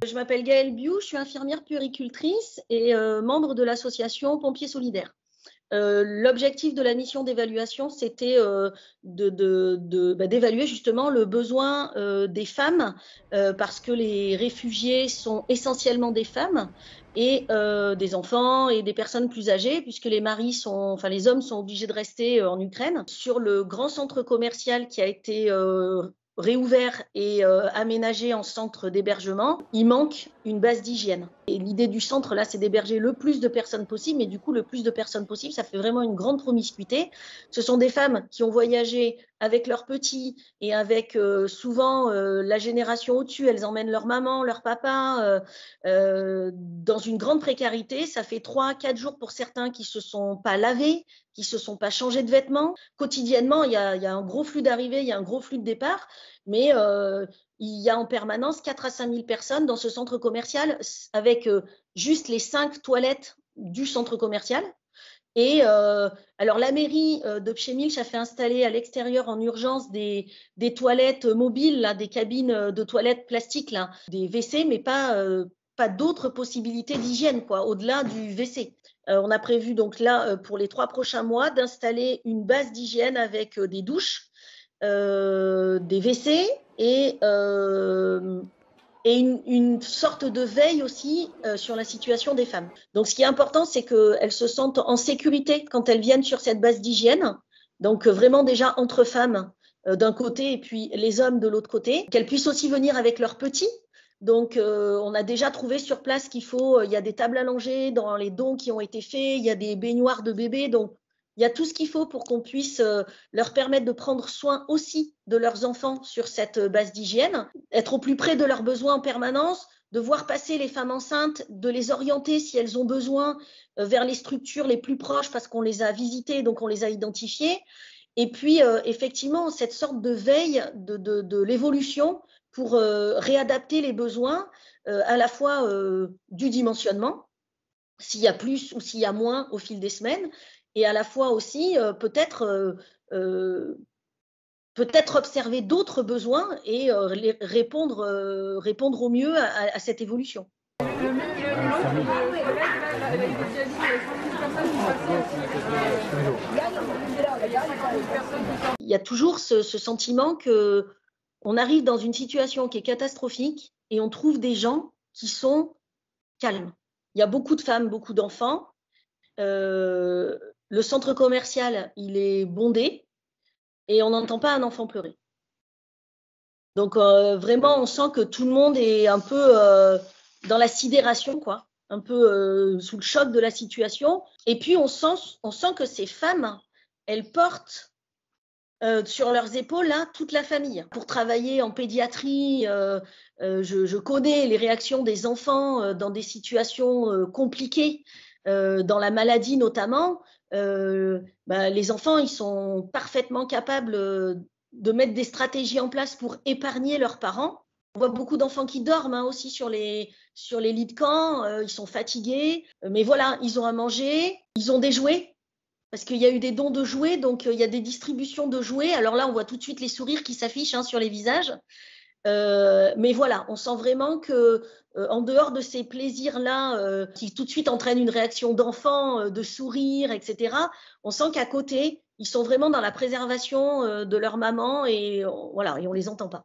Je m'appelle Gaëlle Biou, je suis infirmière puéricultrice et membre de l'association Pompiers Solidaires. L'objectif de la mission d'évaluation, c'était d'évaluer justement le besoin des femmes, parce que les réfugiés sont essentiellement des femmes et des enfants et des personnes plus âgées, puisque les hommes sont obligés de rester en Ukraine. Sur le grand centre commercial qui a été réouvert et aménagé en centre d'hébergement, il manque une base d'hygiène. Et l'idée du centre, là, c'est d'héberger le plus de personnes possible, mais du coup, le plus de personnes possible, ça fait vraiment une grande promiscuité. Ce sont des femmes qui ont voyagé avec leurs petits et avec souvent la génération au-dessus, elles emmènent leur maman, leur papa, dans une grande précarité. Ça fait 3-4 jours pour certains qui ne se sont pas lavés, qui ne se sont pas changés de vêtements. Quotidiennement, il y a un gros flux d'arrivée, il y a un gros flux de départ, mais il y a en permanence 4 à 5 000 personnes dans ce centre commercial avec juste les 5 toilettes du centre commercial. Et alors la mairie de Przemyśl a fait installer à l'extérieur en urgence des toilettes mobiles, là, des cabines de toilettes plastiques, là, des WC, mais pas d'autres possibilités d'hygiène, quoi, au-delà du WC. On a prévu donc là, pour les 3 prochains mois, d'installer une base d'hygiène avec des douches, des WC et une sorte de veille aussi sur la situation des femmes. Donc, ce qui est important, c'est qu'elles se sentent en sécurité quand elles viennent sur cette base d'hygiène. Donc, vraiment déjà entre femmes d'un côté et puis les hommes de l'autre côté. Qu'elles puissent aussi venir avec leurs petits. Donc, on a déjà trouvé sur place il y a des tables allongées dans les dons qui ont été faits, il y a des baignoires de bébés. Donc, il y a tout ce qu'il faut pour qu'on puisse leur permettre de prendre soin aussi de leurs enfants sur cette base d'hygiène, être au plus près de leurs besoins en permanence, de voir passer les femmes enceintes, de les orienter si elles ont besoin vers les structures les plus proches parce qu'on les a visitées, donc on les a identifiées. Et puis, effectivement, cette sorte de veille de l'évolution pour réadapter les besoins à la fois du dimensionnement, s'il y a plus ou s'il y a moins au fil des semaines, et à la fois aussi peut-être observer d'autres besoins et répondre au mieux à cette évolution. Il y a toujours ce sentiment qu'on arrive dans une situation qui est catastrophique et on trouve des gens qui sont calmes. Il y a beaucoup de femmes, beaucoup d'enfants. Le centre commercial, il est bondé et on n'entend pas un enfant pleurer. Donc vraiment, on sent que tout le monde est un peu dans la sidération, quoi, un peu sous le choc de la situation. Et puis on sent que ces femmes, elles portent sur leurs épaules là, toute la famille. Pour travailler en pédiatrie, je connais les réactions des enfants dans des situations compliquées. Dans la maladie notamment, les enfants, ils sont parfaitement capables de mettre des stratégies en place pour épargner leurs parents. On voit beaucoup d'enfants qui dorment aussi sur les lits de camp, ils sont fatigués, mais voilà, ils ont à manger, ils ont des jouets, parce qu'il y a eu des dons de jouets, donc il y a des distributions de jouets. Alors là, on voit tout de suite les sourires qui s'affichent sur les visages. Mais voilà, on sent vraiment que en dehors de ces plaisirs-là qui tout de suite entraînent une réaction d'enfant, de sourire, etc., on sent qu'à côté, ils sont vraiment dans la préservation de leur maman et voilà, et on les entend pas.